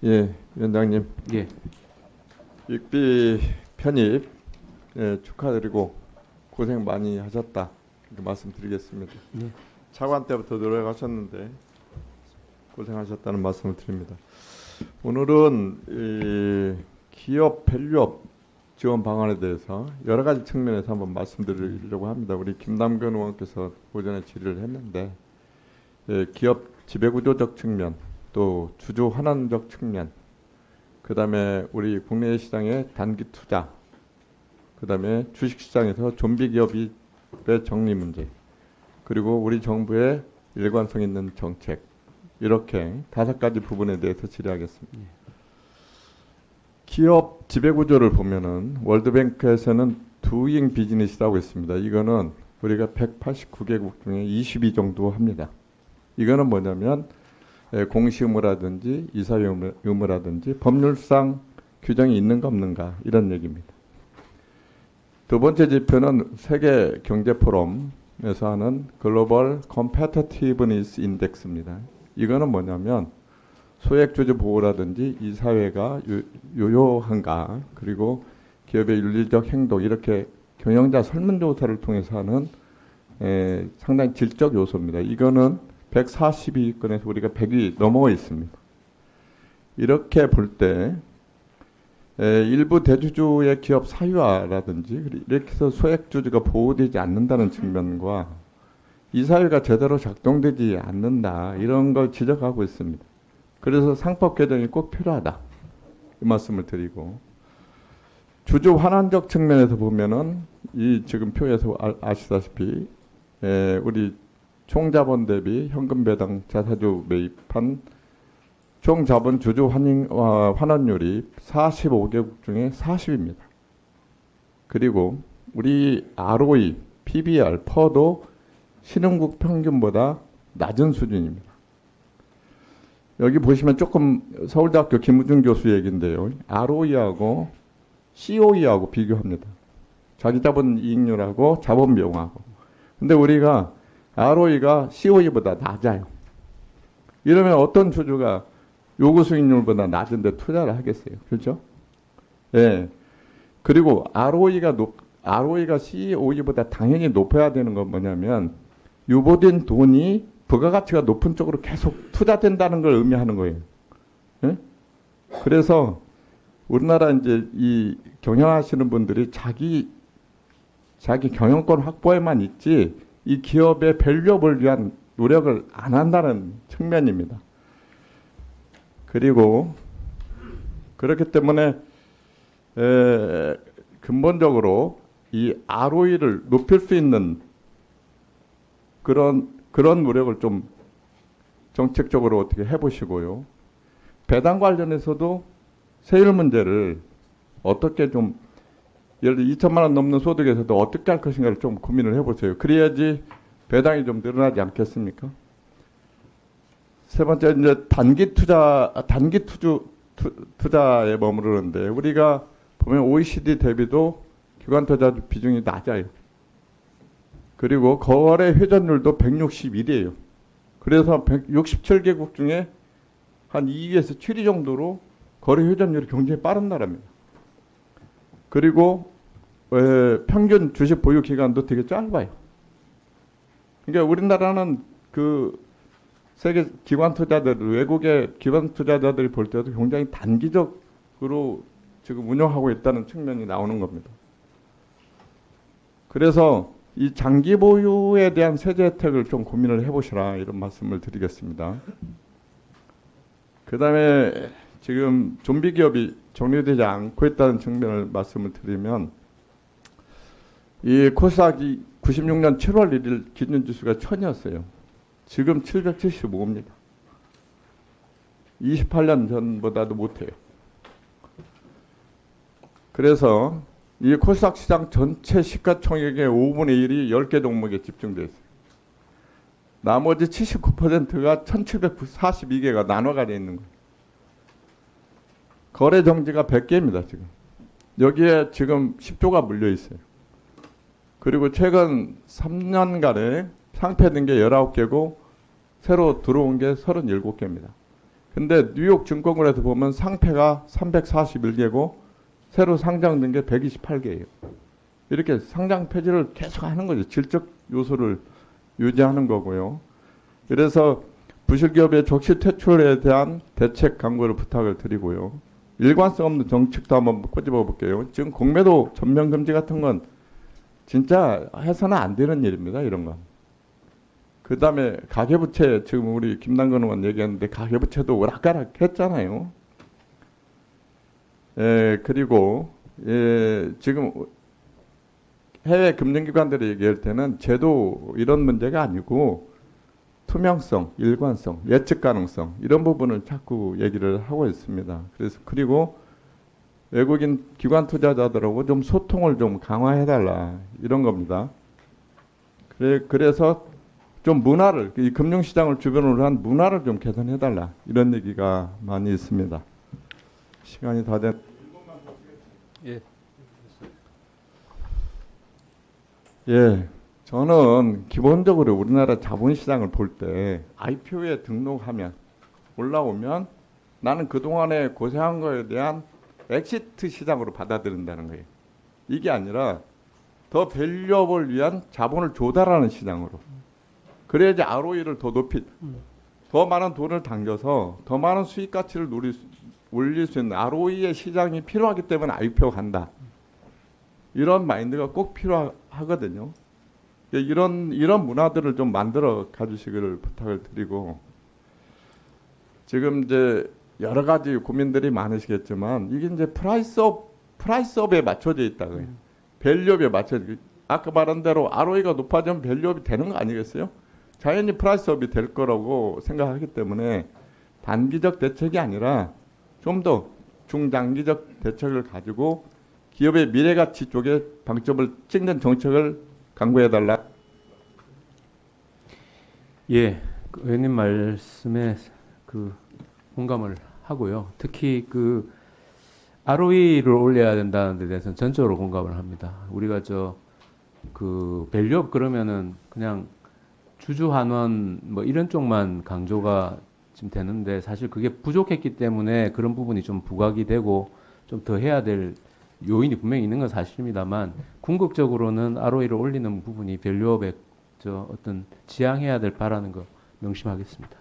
예, 위원장님. 예. 익비 편입 축하드리고 고생 많이 하셨다 이렇게 말씀드리겠습니다. 네. 차관 때부터 노력하셨는데 고생하셨다는 말씀을 드립니다. 오늘은 이 기업 밸류업 지원 방안에 대해서 여러 가지 측면에서 한번 말씀드리려고 합니다. 우리 김남근 의원께서 오전에 질의를 했는데 기업 지배구조적 측면, 또 주주 환원적 측면, 그 다음에 우리 국내 시장의 단기 투자, 그 다음에 주식시장에서 좀비 기업의 정리 문제, 그리고 우리 정부의 일관성 있는 정책, 이렇게 5가지 부분에 대해서 질의하겠습니다. 기업 지배구조를 보면은 월드뱅크에서는 두잉 비즈니스라고 있습니다. 이거는 우리가 189개국 중에 22 정도 합니다. 이거는 뭐냐면 공시 의무라든지 이사회 의무라든지 법률상 규정이 있는가 없는가 이런 얘기입니다. 두 번째 지표는 세계 경제 포럼에서 하는 글로벌 컴패티티브니스 인덱스입니다. 이거는 뭐냐면 소액주주 보호라든지 이사회가 유효한가, 그리고 기업의 윤리적 행동, 이렇게 경영자 설문조사를 통해서 하는 상당히 질적 요소입니다. 이거는 142위권에서 우리가 100위 넘어 있습니다. 이렇게 볼 때 일부 대주주의 기업 사유화라든지 이렇게 해서 소액주주가 보호되지 않는다는 측면과 이사회가 제대로 작동되지 않는다, 이런 걸 지적하고 있습니다. 그래서 상법 개정이 꼭 필요하다, 이 말씀을 드리고, 주주 환원적 측면에서 보면은 이 지금 표에서 아시다시피 우리 총자본 대비 현금 배당 자사주 매입한 총자본 주주 환원율이 45개국 중에 40입니다. 그리고 우리 ROE, PBR, 퍼도 신흥국 평균보다 낮은 수준입니다. 여기 보시면 조금 서울대학교 김우중 교수 얘기인데요. ROE하고 COE하고 비교합니다. 자기자본 이익률하고 자본 비용하고. 근데 우리가 ROE가 COE보다 낮아요. 이러면 어떤 주주가 요구 수익률보다 낮은데 투자를 하겠어요? 그렇죠? 예. 그리고 ROE가 COE보다 당연히 높아야 되는 건 뭐냐면 유보된 돈이 부가가치가 높은 쪽으로 계속 투자된다는 걸 의미하는 거예요. 예? 그래서 우리나라 이제 이 경영하시는 분들이 자기 경영권 확보에만 있지 이 기업의 밸류업을 위한 노력을 안 한다는 측면입니다. 그리고 그렇기 때문에 근본적으로 이 ROE를 높일 수 있는 그런 노력을 좀 정책적으로 어떻게 해보시고요. 배당 관련해서도 세율 문제를 어떻게 좀, 예를 들어 2천만 원 넘는 소득에서도 어떻게 할 것인가를 좀 고민을 해보세요. 그래야지 배당이 좀 늘어나지 않겠습니까? 세 번째, 이제 단기 투자에 머무르는데 우리가 보면 OECD 대비도 기관 투자 비중이 낮아요. 그리고 거래 회전율도 161이에요. 그래서 167개국 중에 한 2위에서 7위 정도로 거래 회전율이 굉장히 빠른 나라입니다. 그리고 평균 주식 보유 기간도 되게 짧아요. 그러니까 우리나라는 그 세계 기관 투자들, 외국의 기관 투자자들이 볼 때도 굉장히 단기적으로 지금 운영하고 있다는 측면이 나오는 겁니다. 그래서 이 장기 보유에 대한 세제 혜택을 좀 고민을 해보시라, 이런 말씀을 드리겠습니다. 그 다음에 지금 좀비 기업이 정리되지 않고 있다는 측면을 말씀을 드리면, 이 코스닥이 96년 7월 1일 기준지수가 1000이었어요. 지금 775입니다. 28년 전보다도 못해요. 그래서 이 코스닥 시장 전체 시가총액의 5분의 1이 10개 종목에 집중되어 있어요. 나머지 79%가 1742개가 나눠가 되어 있는 거예요. 거래 정지가 100개입니다, 지금. 여기에 지금 10조가 물려 있어요. 그리고 최근 3년간에 상폐된 게 19개고 새로 들어온 게 37개입니다. 근데 뉴욕 증권거래소 보면 상패가 341개고 새로 상장된 게 128개예요. 이렇게 상장 폐지를 계속 하는 거죠. 질적 요소를 유지하는 거고요. 그래서 부실기업의 적시 퇴출에 대한 대책 강구를 부탁을 드리고요. 일관성 없는 정책도 한번 꼬집어 볼게요. 지금 공매도 전면 금지 같은 건 진짜 해서는 안 되는 일입니다. 이런 건. 그 다음에 가계부채, 지금 우리 김남근 의원 얘기했는데 가계부채도 오락가락 했잖아요. 그리고 지금 해외 금융기관들이 얘기할 때는 제도 이런 문제가 아니고 투명성, 일관성, 예측 가능성 이런 부분을 자꾸 얘기를 하고 있습니다. 그래서 그리고 외국인 기관 투자자들하고 좀 소통을 좀 강화해달라 이런 겁니다. 그래서 좀 문화를 이 금융시장을 주변으로 한 문화를 좀 개선해달라 이런 얘기가 많이 있습니다. 시간이 다 됐. 예. 예, 저는 기본적으로 우리나라 자본시장을 볼 때 IPO에 등록하면 올라오면 나는 그동안에 고생한 거에 대한 엑시트 시장으로 받아들인다는 거예요. 이게 아니라 더 밸류업을 위한 자본을 조달하는 시장으로. 그래야지 ROE를 더 높이, 더 많은 돈을 당겨서 더 많은 수익 가치를 올릴 수 있는 ROE의 시장이 필요하기 때문에 IPO 간다. 이런 마인드가 꼭 필요하거든요. 이런 문화들을 좀 만들어 가주시기를 부탁을 드리고, 지금 이제 여러 가지 고민들이 많으시겠지만 이게 이제 프라이스업에 맞춰져 있다고요. 밸류업에 맞춰져. 아까 말한 대로 ROE가 높아지면 밸류업이 되는 거 아니겠어요? 자연히 프라이스업이 될 거라고 생각하기 때문에 단기적 대책이 아니라 좀 더 중장기적 대책을 가지고 기업의 미래가치 쪽에 방점을 찍는 정책을 강구해달라. 예, 그 의원님 말씀에 그 공감을 하고요. 특히 그 ROE를 올려야 된다는 데 대해서는 전적으로 공감을 합니다. 우리가 그 밸류업 그러면은 그냥 주주환원 뭐 이런 쪽만 강조가 지금 되는데 사실 그게 부족했기 때문에 그런 부분이 좀 부각이 되고 좀 더 해야 될 요인이 분명히 있는 건 사실입니다만 궁극적으로는 ROE를 올리는 부분이 밸류업에 어떤 지향해야 될 바라는 거 명심하겠습니다.